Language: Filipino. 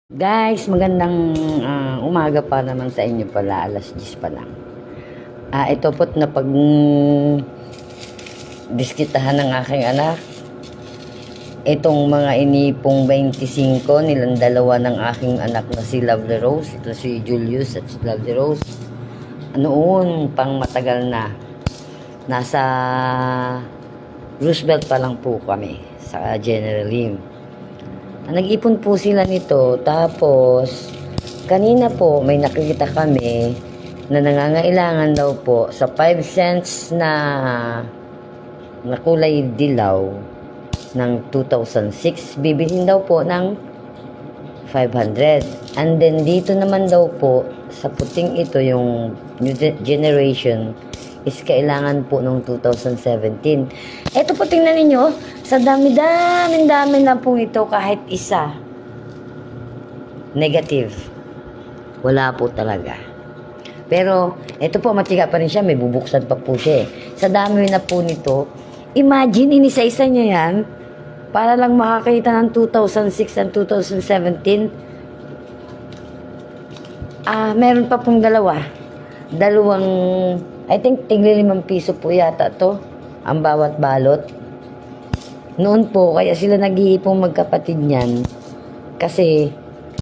Guys, magandang umaga pa naman sa inyo pala, alas 10 pa lang. Ito po't na pag diskitahan ng aking anak. Itong mga inipong 25, nilang dalawa ng aking anak na si Lovely Rose. Ito si Julius at si Lovely Rose. Noon, pang matagal na. Nasa Roosevelt pa lang po kami sa General Lim. Nag-ipon po sila nito, tapos kanina po may nakikita kami na nangangailangan daw po sa 5 cents na kulay dilaw ng 2006, bibilhin daw po ng 500. And then dito naman daw po sa puting ito, yung new generation is kailangan po nung 2017. Ito po, tingnan ninyo, sa dami na po ito, kahit isa negative, wala po talaga. Pero ito po, matiga pa rin siya, may bubuksan pa po siya. Sa dami na po nito, imagine, inisa-isa niya yan para lang makakita ng 2006 and 2017. Meron pa pong dalawang, I think tigli 5 piso po yata to ang bawat balot. Noon po, kaya sila nag-iipong magkapatid niyan kasi